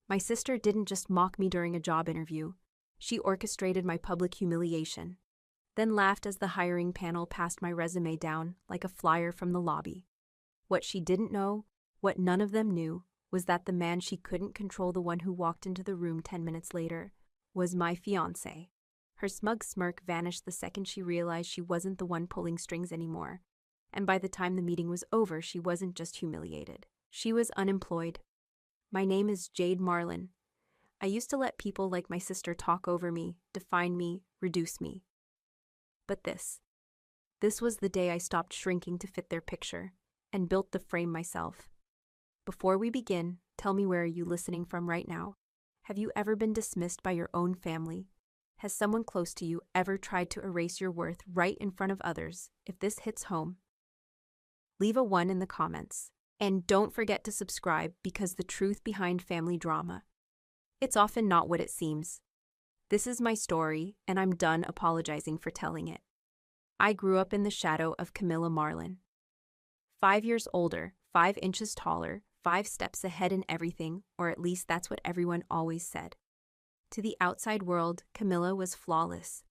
My sister didn't just mock me during a job interview. She orchestrated my public humiliation, then laughed as the hiring panel passed my resume down like a flyer from the lobby. What she didn't know, what none of them knew, was that the man she couldn't control, the one who walked into the room 10 minutes later, was my fiancé. Her smug smirk vanished the second she realized she wasn't the one pulling strings anymore. And by the time the meeting was over, she wasn't just humiliated. She was unemployed. My name is Jade Marlin. I used to let people like my sister talk over me, define me, reduce me. But this was the day I stopped shrinking to fit their picture and built the frame myself. Before we begin, tell me, where are you listening from right now? Have you ever been dismissed by your own family? Has someone close to you ever tried to erase your worth right in front of others? If this hits home, leave a 1 in the comments. And don't forget to subscribe, because the truth behind family drama, it's often not what it seems. This is my story, and I'm done apologizing for telling it. I grew up in the shadow of Camilla Marlin. 5 years older, 5 inches taller, 5 steps ahead in everything, or at least that's what everyone always said. To the outside world, Camilla was flawless.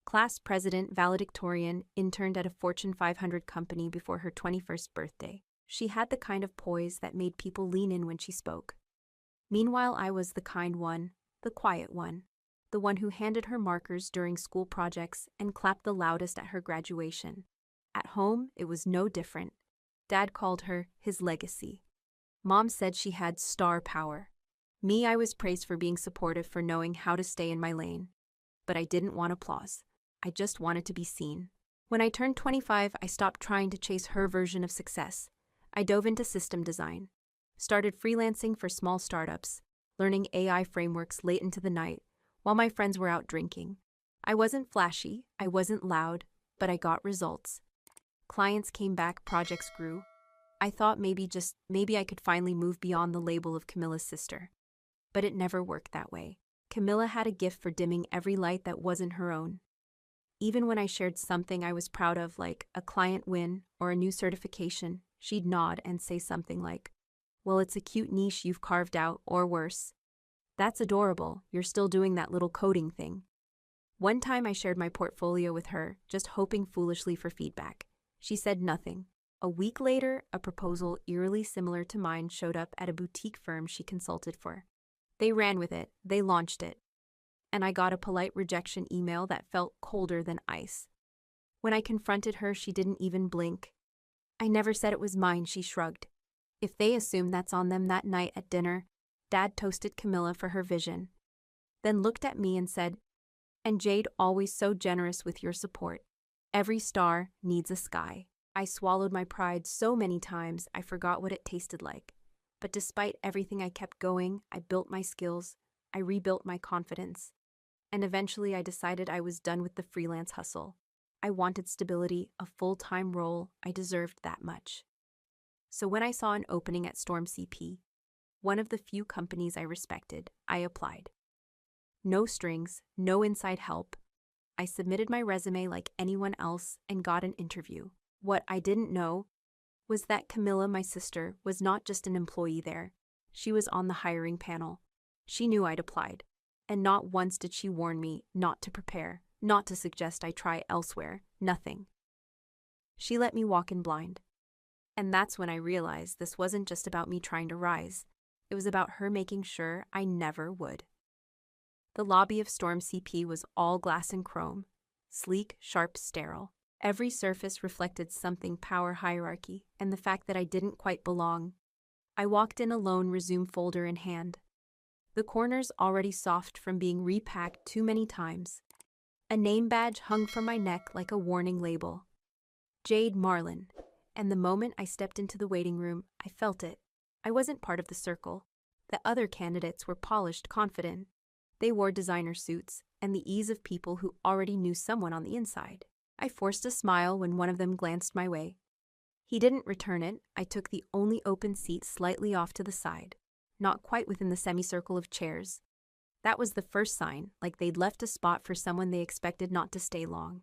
Class president, valedictorian, interned at a Fortune 500 company before her 21st birthday. She had the kind of poise that made people lean in when she spoke. Meanwhile, I was the kind one, the quiet one, the one who handed her markers during school projects and clapped the loudest at her graduation. At home, it was no different. Dad called her his legacy. Mom said she had star power. Me, I was praised for being supportive, for knowing how to stay in my lane. But I didn't want applause. I just wanted to be seen. When I turned 25, I stopped trying to chase her version of success. I dove into system design, started freelancing for small startups, learning AI frameworks late into the night while my friends were out drinking. I wasn't flashy, I wasn't loud, but I got results. Clients came back, projects grew. I thought maybe I could finally move beyond the label of Camilla's sister. But it never worked that way. Camilla had a gift for dimming every light that wasn't her own. Even when I shared something I was proud of, like a client win or a new certification, she'd nod and say something like, "Well, it's a cute niche you've carved out," or worse, "That's adorable, you're still doing that little coding thing." One time I shared my portfolio with her, just hoping foolishly for feedback. She said nothing. A week later, a proposal eerily similar to mine showed up at a boutique firm she consulted for. They ran with it, they launched it, and I got a polite rejection email that felt colder than ice. When I confronted her, she didn't even blink. "I never said it was mine," she shrugged. "If they assume, that's on them." That night at dinner, Dad toasted Camilla for her vision, then looked at me and said, "And Jade, always so generous with your support. Every star needs a sky." I swallowed my pride so many times I forgot what it tasted like. But despite everything, I kept going. I built my skills, I rebuilt my confidence, and eventually I decided I was done with the freelance hustle. I wanted stability, a full-time role. I deserved that much. So when I saw an opening at Storm CP, one of the few companies I respected, I applied. No strings, no inside help. I submitted my resume like anyone else and got an interview. What I didn't know was that Camilla, my sister, was not just an employee there. She was on the hiring panel. She knew I'd applied, and not once did she warn me not to prepare, not to suggest I try elsewhere, nothing. She let me walk in blind. And that's when I realized this wasn't just about me trying to rise. It was about her making sure I never would. The lobby of Storm CP was all glass and chrome, sleek, sharp, sterile. Every surface reflected something: power, hierarchy, and the fact that I didn't quite belong. I walked in alone, resume folder in hand. The corners already soft from being repacked too many times. A name badge hung from my neck like a warning label. Jade Marlin. And the moment I stepped into the waiting room, I felt it. I wasn't part of the circle. The other candidates were polished, confident. They wore designer suits and the ease of people who already knew someone on the inside. I forced a smile when one of them glanced my way. He didn't return it. I took the only open seat slightly off to the side, not quite within the semicircle of chairs. That was the first sign, like they'd left a spot for someone they expected not to stay long.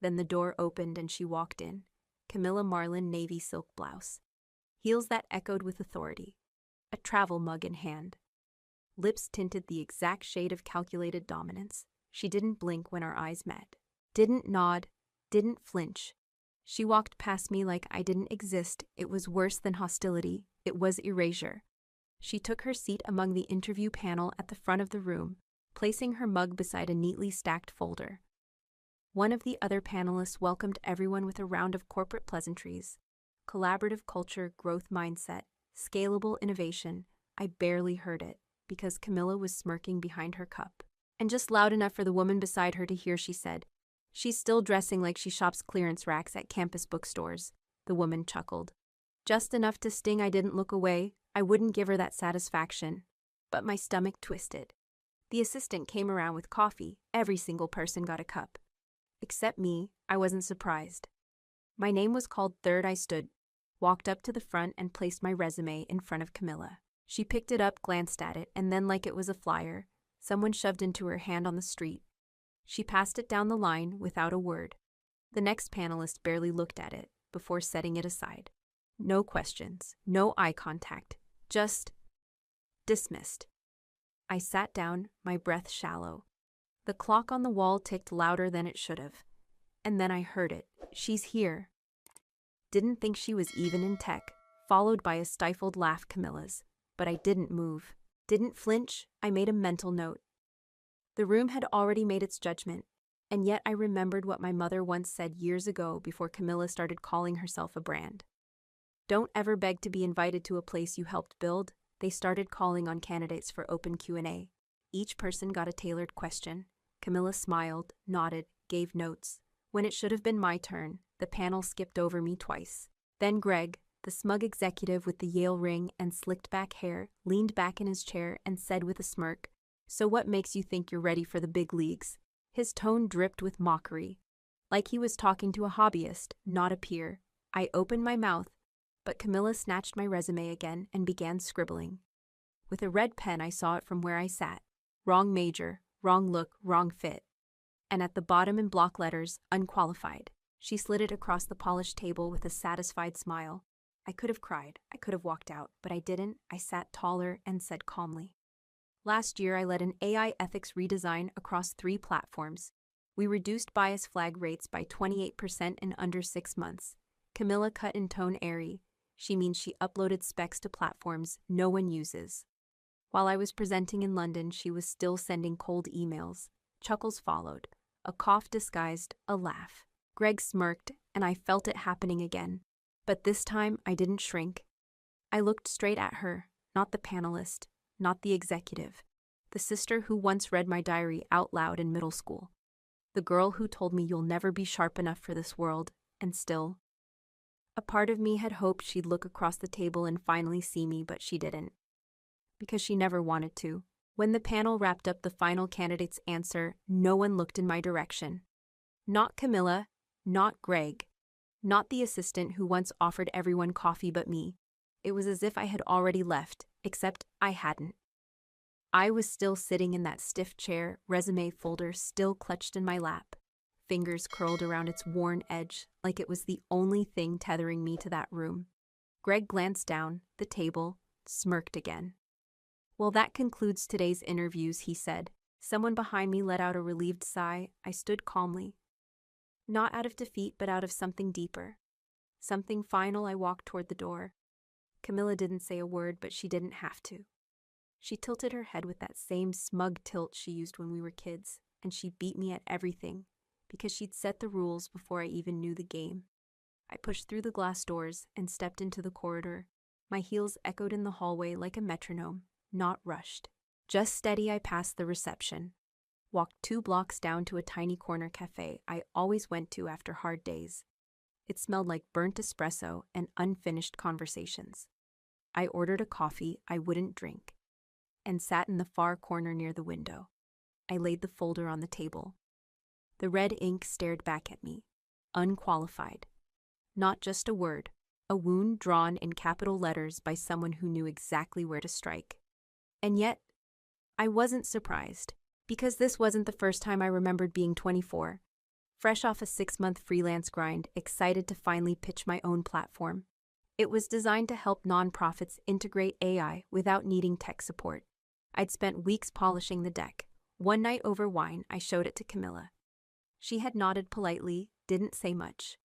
Then the door opened and she walked in. Camilla Marlin, navy silk blouse, heels that echoed with authority, a travel mug in hand. lips tinted the exact shade of calculated dominance. She didn't blink when our eyes met, didn't nod, didn't flinch. She walked past me like I didn't exist. It was worse than hostility. It was erasure. She took her seat among the interview panel at the front of the room, placing her mug beside a neatly stacked folder. One of the other panelists welcomed everyone with a round of corporate pleasantries. Collaborative culture, growth mindset, scalable innovation. I barely heard it, because Camilla was smirking behind her cup. And just loud enough for the woman beside her to hear, she said, "She's still dressing like she shops clearance racks at campus bookstores." The woman chuckled. Just enough to sting. I didn't look away. I wouldn't give her that satisfaction. But my stomach twisted. The assistant came around with coffee. Every single person got a cup. Except me. I wasn't surprised. My name was called third. I stood, walked up to the front, and placed my resume in front of Camilla. She picked it up, glanced at it, and then, like it was a flyer, someone shoved into her hand on the street. She passed it down the line without a word. The next panelist barely looked at it before setting it aside. No questions, no eye contact, just dismissed. I sat down, my breath shallow. The clock on the wall ticked louder than it should have. And then I heard it. "She's here." Didn't think she was even in tech, followed by a stifled laugh Camilla's. But I didn't move. Didn't flinch. I made a mental note. The room had already made its judgment, and yet I remembered what my mother once said years ago before Camilla started calling herself a brand. Don't ever beg to be invited to a place you helped build. They started calling on candidates for open Q&A. Each person got a tailored question. Camilla smiled, nodded, gave notes. When it should have been my turn, the panel skipped over me twice. Then Greg, the smug executive with the Yale ring and slicked back hair, leaned back in his chair and said with a smirk, "So what makes you think you're ready for the big leagues?" His tone dripped with mockery, like he was talking to a hobbyist, not a peer. I opened my mouth, but Camilla snatched my resume again and began scribbling. With a red pen, I saw it from where I sat. Wrong major, wrong look, wrong fit. And at the bottom in block letters, unqualified. She slid it across the polished table with a satisfied smile. I could have cried. I could have walked out, but I didn't. I sat taller and said calmly, "Last year, I led an AI ethics redesign across 3 platforms. We reduced bias flag rates by 28% in under 6 months. Camilla cut in tone airy. She means she uploaded specs to platforms no one uses. While I was presenting in London, she was still sending cold emails. Chuckles followed. A cough disguised a laugh. Greg smirked, and I felt it happening again. But this time, I didn't shrink. I looked straight at her, not the panelist, not the executive, the sister who once read my diary out loud in middle school, the girl who told me you'll never be sharp enough for this world, and still. A part of me had hoped she'd look across the table and finally see me, but she didn't. Because she never wanted to. When the panel wrapped up the final candidate's answer, no one looked in my direction. Not Camilla, not Greg, not the assistant who once offered everyone coffee but me. It was as if I had already left, except I hadn't. I was still sitting in that stiff chair, resume folder still clutched in my lap, fingers curled around its worn edge like it was the only thing tethering me to that room. Greg glanced down, the table, smirked again. "Well, that concludes today's interviews," he said. Someone behind me let out a relieved sigh. I stood calmly. Not out of defeat, but out of something deeper. Something final. I walked toward the door. Camilla didn't say a word, but she didn't have to. She tilted her head with that same smug tilt she used when we were kids, and she beat me at everything, because she'd set the rules before I even knew the game. I pushed through the glass doors and stepped into the corridor. My heels echoed in the hallway like a metronome, not rushed. Just steady, I passed the reception. Walked 2 blocks down to a tiny corner cafe I always went to after hard days. It smelled like burnt espresso and unfinished conversations. I ordered a coffee I wouldn't drink and sat in the far corner near the window. I laid the folder on the table. The red ink stared back at me, unqualified. Not just a word, a wound drawn in capital letters by someone who knew exactly where to strike. And yet, I wasn't surprised, because this wasn't the first time I remembered being 24, fresh off a 6-month freelance grind, excited to finally pitch my own platform. It was designed to help nonprofits integrate AI without needing tech support. I'd spent weeks polishing the deck. One night over wine, I showed it to Camilla. She had nodded politely, didn't say much.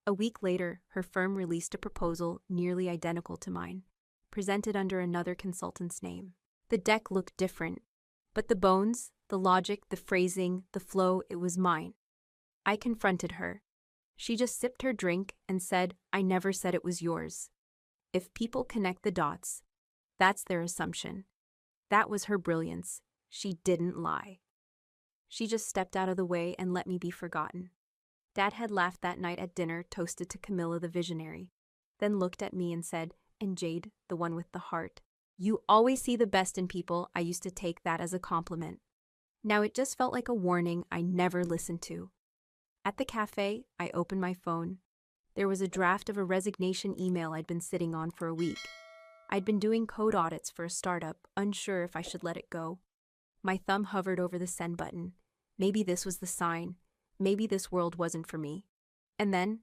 A week later, her firm released a proposal nearly identical to mine, presented under another consultant's name. The deck looked different, but the bones, the logic, the phrasing, the flow, it was mine. I confronted her. She just sipped her drink and said, "I never said it was yours." If people connect the dots, that's their assumption. That was her brilliance. She didn't lie. She just stepped out of the way and let me be forgotten. Dad had laughed that night at dinner, toasted to Camilla the visionary, then looked at me and said, "And Jade, the one with the heart. You always see the best in people." I used to take that as a compliment. Now it just felt like a warning I never listened to. At the cafe, I opened my phone. There was a draft of a resignation email I'd been sitting on for a week. I'd been doing code audits for a startup, unsure if I should let it go. My thumb hovered over the send button. Maybe this was the sign. Maybe this world wasn't for me. And then,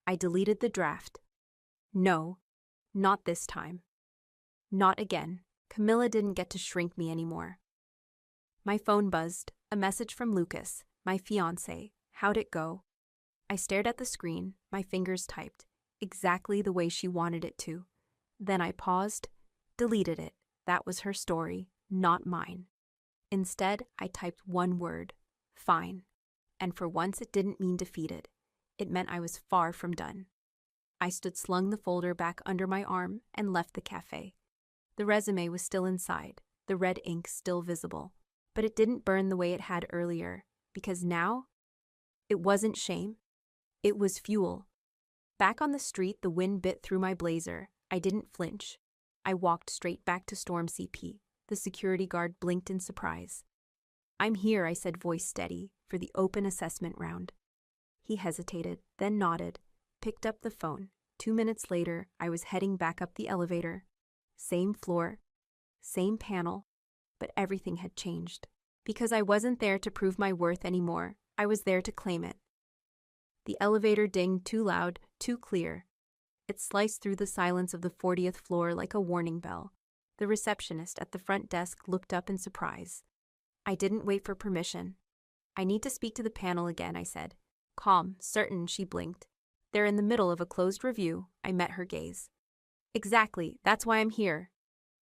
I deleted the draft. No, not this time. Not again. Camilla didn't get to shrink me anymore. My phone buzzed. A message from Lucas, my fiancé. How'd it go? I stared at the screen, my fingers typed, exactly the way she wanted it to. Then I paused, deleted it. That was her story, not mine. Instead, I typed one word, fine. And for once it didn't mean defeated. It meant I was far from done. I slung the folder back under my arm and left the cafe. The resume was still inside, the red ink still visible. But it didn't burn the way it had earlier, because now, it wasn't shame. It was fuel. Back on the street, the wind bit through my blazer. I didn't flinch. I walked straight back to Storm CP. The security guard blinked in surprise. "I'm here," I said, voice steady, "for the open assessment round." He hesitated, then nodded, picked up the phone. 2 minutes later, I was heading back up the elevator. Same floor, same panel, but everything had changed. Because I wasn't there to prove my worth anymore, I was there to claim it. The elevator dinged too loud, too clear. It sliced through the silence of the 40th floor like a warning bell. The receptionist at the front desk looked up in surprise. I didn't wait for permission. "I need to speak to the panel again," I said. Calm, certain, she blinked. "They're in the middle of a closed review." I met her gaze. "Exactly, that's why I'm here."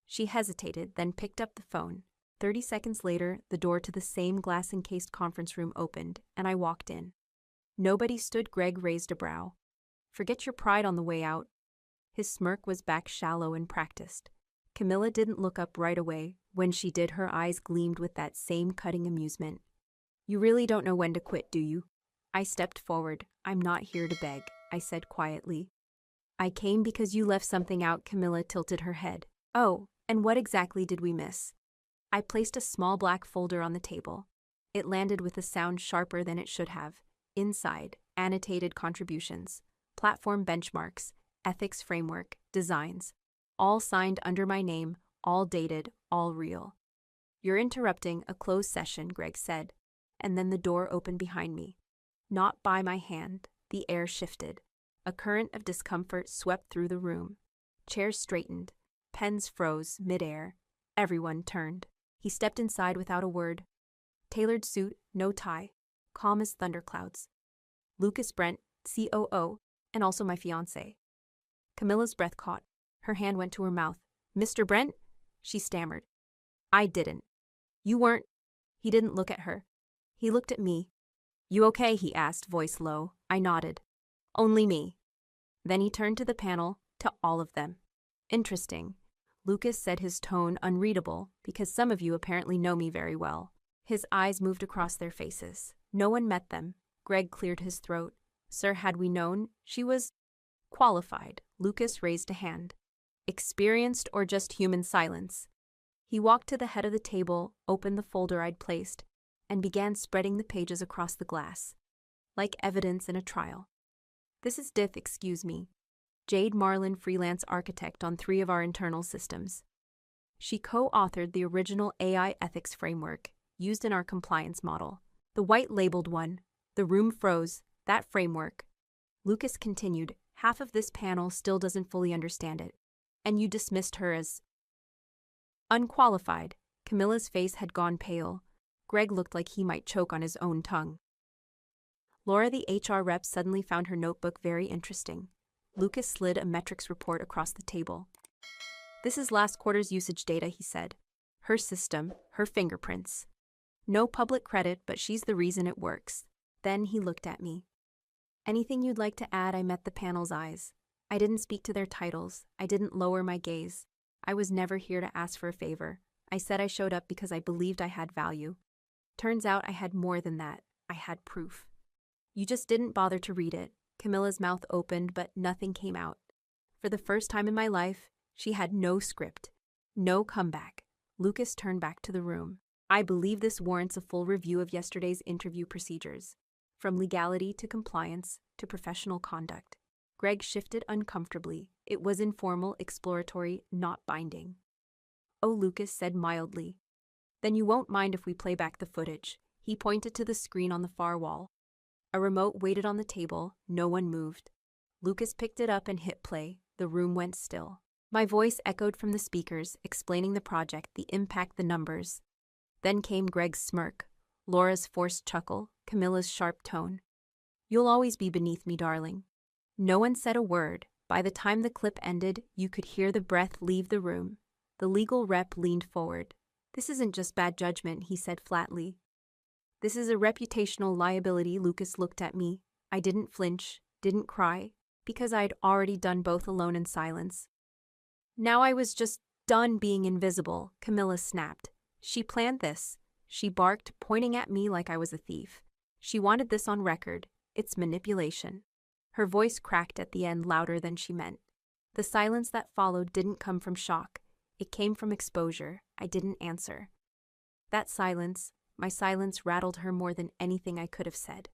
She hesitated, then picked up the phone. 30 seconds later, the door to the same glass-encased conference room opened, and I walked in. Nobody stood. Greg raised a brow. "Forget your pride on the way out." His smirk was back, shallow and practiced. Camilla didn't look up right away. When she did, her eyes gleamed with that same cutting amusement. "You really don't know when to quit, do you?" I stepped forward. "I'm not here to beg," I said quietly. "I came because you left something out." Camilla tilted her head. "Oh, and what exactly did we miss?" I placed a small black folder on the table. It landed with a sound sharper than it should have. Inside, annotated contributions, platform benchmarks, ethics framework, designs, all signed under my name, all dated, all real. "You're interrupting a closed session," Greg said, and then the door opened behind me. Not by my hand, the air shifted. A current of discomfort swept through the room. Chairs straightened, pens froze midair. Everyone turned. He stepped inside without a word. Tailored suit, no tie, calm as thunderclouds. Lucas Brent, COO, and also my fiancé. Camilla's breath caught. Her hand went to her mouth. "Mr. Brent?" she stammered. "I didn't. You weren't." He didn't look at her. He looked at me. "You okay?" he asked, voice low. I nodded. "Only me." Then he turned to the panel, to all of them. "Interesting." Lucas said, his tone unreadable, because some of you apparently know me very well. His eyes moved across their faces. No one met them. Greg cleared his throat. "Sir, had we known she was qualified?" Lucas raised a hand. "Experienced or just human silence?" He walked to the head of the table, opened the folder I'd placed, and began spreading the pages across the glass, like evidence in a trial. "This is Diff, excuse me. Jade Marlin, freelance architect on 3 of our internal systems. She co-authored the original AI ethics framework used in our compliance model. The white-labeled one. The room froze. That framework." Lucas continued, "Half of this panel still doesn't fully understand it. And you dismissed her as unqualified." Camilla's face had gone pale. Greg looked like he might choke on his own tongue. Laura, the HR rep, suddenly found her notebook very interesting. Lucas slid a metrics report across the table. "This is last quarter's usage data," he said. "Her system, her fingerprints. No public credit, but she's the reason it works." Then he looked at me. "Anything you'd like to add?" I met the panel's eyes. I didn't speak to their titles. I didn't lower my gaze. I was never here to ask for a favor. I said I showed up because I believed I had value. Turns out I had more than that. I had proof. "You just didn't bother to read it." Camilla's mouth opened, but nothing came out. For the first time in my life, she had no script, no comeback. Lucas turned back to the room. "I believe this warrants a full review of yesterday's interview procedures, from legality to compliance to professional conduct." Greg shifted uncomfortably. It was informal, exploratory, not binding. "Oh," Lucas said mildly. "Then you won't mind if we play back the footage." He pointed to the screen on the far wall. A remote waited on the table. No one moved. Lucas picked it up and hit play. The room went still. My voice echoed from the speakers, explaining the project, the impact, the numbers. Then came Greg's smirk, Laura's forced chuckle, Camilla's sharp tone. "You'll always be beneath me, darling." No one said a word. By the time the clip ended, you could hear the breath leave the room. The legal rep leaned forward. "This isn't just bad judgment," he said flatly. "This is a reputational liability." Lucas looked at me. I didn't flinch, didn't cry, because I'd already done both alone in silence. Now I was just done being invisible. Camilla snapped. "She planned this." She barked, pointing at me like I was a thief. "She wanted this on record. It's manipulation." Her voice cracked at the end, louder than she meant. The silence that followed didn't come from shock. It came from exposure. I didn't answer. That silence, my silence, rattled her more than anything I could have said.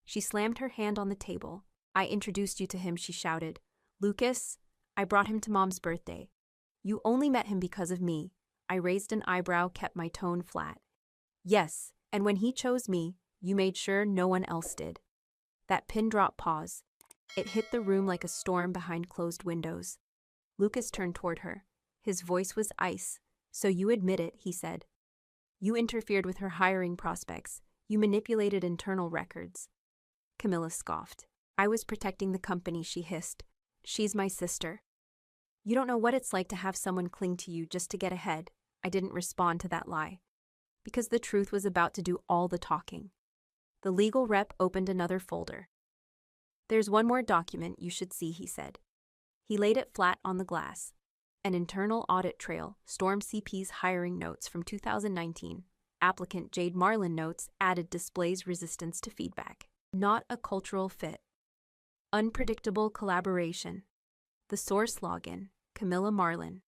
She slammed her hand on the table. "I introduced you to him," she shouted. "Lucas, I brought him to Mom's birthday. You only met him because of me." I raised an eyebrow, kept my tone flat. "Yes, and when he chose me, you made sure no one else did." That pin drop pause. It hit the room like a storm behind closed windows. Lucas turned toward her. His voice was ice. "So you admit it," he said. "You interfered with her hiring prospects. You manipulated internal records." Camilla scoffed. "I was protecting the company," she hissed. "She's my sister." "You don't know what it's like to have someone cling to you just to get ahead." I didn't respond to that lie, because the truth was about to do all the talking. The legal rep opened another folder. "There's one more document you should see," he said. He laid it flat on the glass. An internal audit trail, Storm CP's hiring notes from 2019. Applicant Jade Marlin notes added displays resistance to feedback. Not a cultural fit. Unpredictable collaboration. The source login, Camilla Marlin.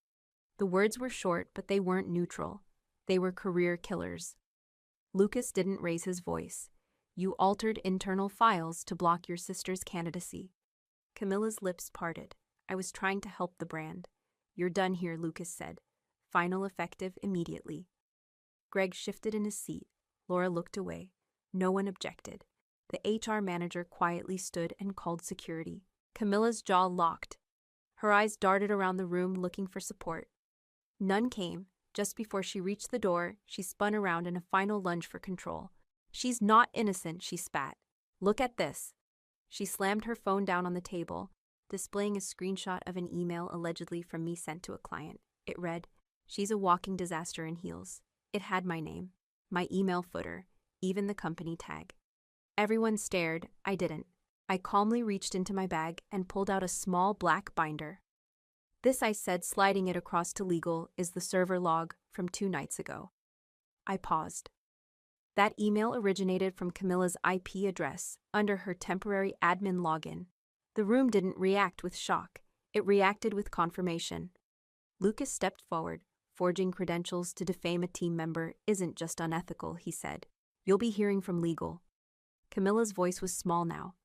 The words were short, but they weren't neutral. They were career killers. Lucas didn't raise his voice. "You altered internal files to block your sister's candidacy." Camilla's lips parted. I was trying to help the brand. "You're done here," Lucas said. "Final effective immediately." Greg shifted in his seat. Laura looked away. No one objected. The HR manager quietly stood and called security. Camilla's jaw locked. Her eyes darted around the room looking for support. None came. Just before she reached the door, she spun around in a final lunge for control. "She's not innocent," she spat. "Look at this." She slammed her phone down on the table, displaying a screenshot of an email allegedly from me sent to a client. It read, "She's a walking disaster in heels." It had my name, my email footer, even the company tag. Everyone stared. I didn't. I calmly reached into my bag and pulled out a small black binder. "This," I said, sliding it across to legal, "is the server log from 2 nights ago." I paused. That email originated from Camilla's IP address under her temporary admin login. The room didn't react with shock. It reacted with confirmation. Lucas stepped forward. "Forging credentials to defame a team member isn't just unethical," he said. "You'll be hearing from legal." Camilla's voice was small now,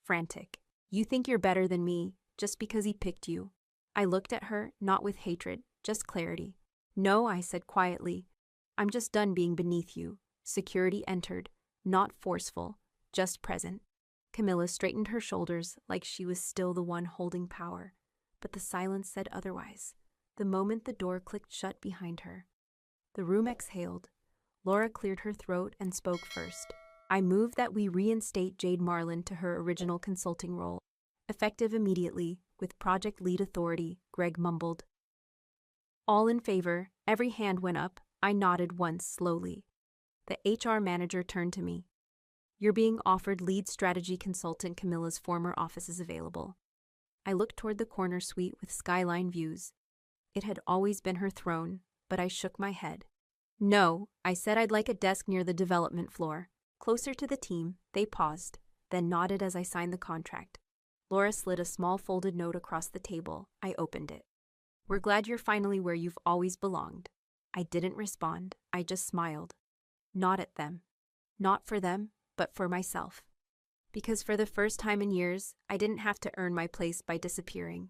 frantic. "You think you're better than me just because he picked you." I looked at her, not with hatred, just clarity. "No," I said quietly. "I'm just done being beneath you." Security entered, not forceful, just present. Camilla straightened her shoulders like she was still the one holding power, but the silence said otherwise. The moment the door clicked shut behind her, The room exhaled. Laura cleared her throat and spoke first. I move that we reinstate Jade Marlin to her original consulting role. Effective immediately, with project lead authority, Greg mumbled. All in favor, every hand went up. I nodded once slowly. The HR manager turned to me. You're being offered lead strategy consultant. Camilla's former office is available. I looked toward the corner suite with skyline views. It had always been her throne, but I shook my head. No, I said I'd like a desk near the development floor. Closer to the team, they paused, then nodded as I signed the contract. Laura slid a small folded note across the table. I opened it. We're glad you're finally where you've always belonged. I didn't respond. I just smiled. Not at them. Not for them, but for myself. Because for the first time in years, I didn't have to earn my place by disappearing.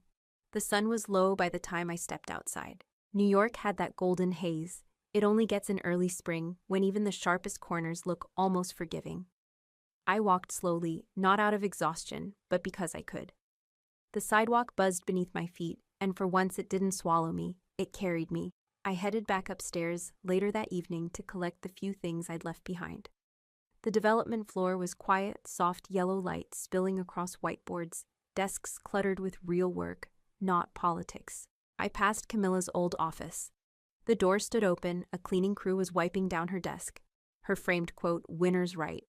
The sun was low by the time I stepped outside. New York had that golden haze. It only gets in early spring, when even the sharpest corners look almost forgiving. I walked slowly, not out of exhaustion, but because I could. The sidewalk buzzed beneath my feet, and for once it didn't swallow me, it carried me. I headed back upstairs later that evening to collect the few things I'd left behind. The development floor was quiet, soft yellow light spilling across whiteboards, desks cluttered with real work, not politics. I passed Camilla's old office. The door stood open, a cleaning crew was wiping down her desk. Her framed quote, "Winner's right."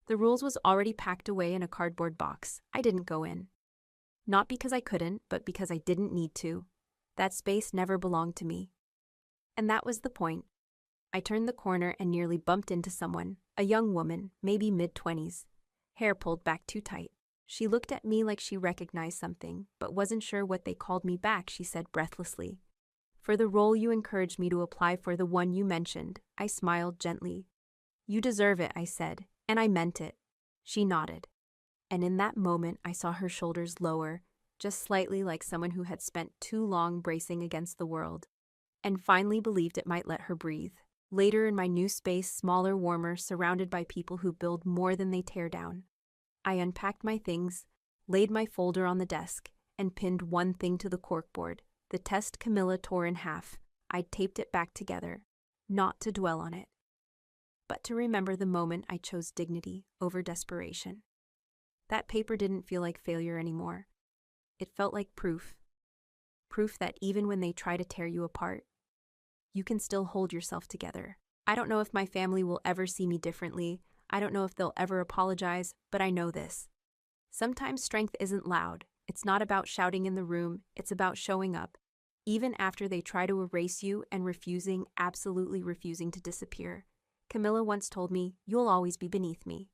The rules was already packed away in a cardboard box. I didn't go in. Not because I couldn't, but because I didn't need to. That space never belonged to me. And that was the point. I turned the corner and nearly bumped into someone, a young woman, maybe mid-20s. Hair pulled back too tight. She looked at me like she recognized something, but wasn't sure what they called me back, she said breathlessly. For the role you encouraged me to apply for, the one you mentioned, I smiled gently. You deserve it, I said, and I meant it. She nodded. And in that moment, I saw her shoulders lower, just slightly, like someone who had spent too long bracing against the world, and finally believed it might let her breathe. Later in my new space, smaller, warmer, surrounded by people who build more than they tear down, I unpacked my things, laid my folder on the desk, and pinned one thing to the corkboard. The test Camilla tore in half. I'd taped it back together, not to dwell on it, but to remember the moment I chose dignity over desperation. That paper didn't feel like failure anymore. It felt like proof. Proof that even when they try to tear you apart, you can still hold yourself together. I don't know if my family will ever see me differently. I don't know if they'll ever apologize, but I know this. Sometimes strength isn't loud. It's not about shouting in the room. It's about showing up, even after they try to erase you and absolutely refusing to disappear. Camilla once told me, "You'll always be beneath me,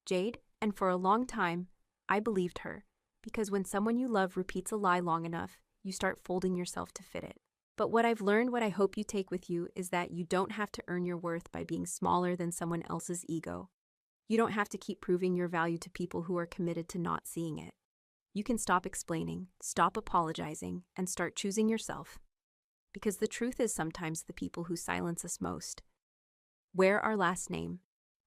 Jade," and for a long time, I believed her, because when someone you love repeats a lie long enough, you start folding yourself to fit it. But what I've learned, what I hope you take with you, is that you don't have to earn your worth by being smaller than someone else's ego. You don't have to keep proving your value to people who are committed to not seeing it. You can stop explaining, stop apologizing, and start choosing yourself. Because the truth is sometimes the people who silence us most wear our last name,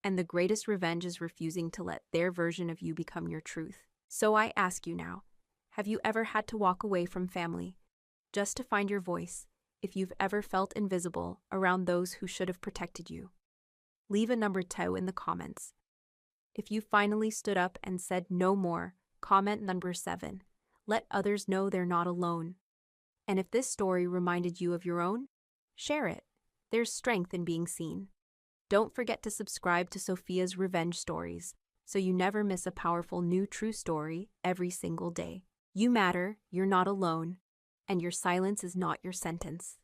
and the greatest revenge is refusing to let their version of you become your truth. So I ask you now, have you ever had to walk away from family just to find your voice? If you've ever felt invisible around those who should have protected you, leave a number 2 in the comments. If you finally stood up and said no more, comment number 7. Let others know they're not alone. And if this story reminded you of your own, share it. There's strength in being seen. Don't forget to subscribe to Sophia's Revenge Stories so you never miss a powerful new true story every single day. You matter, you're not alone, and your silence is not your sentence.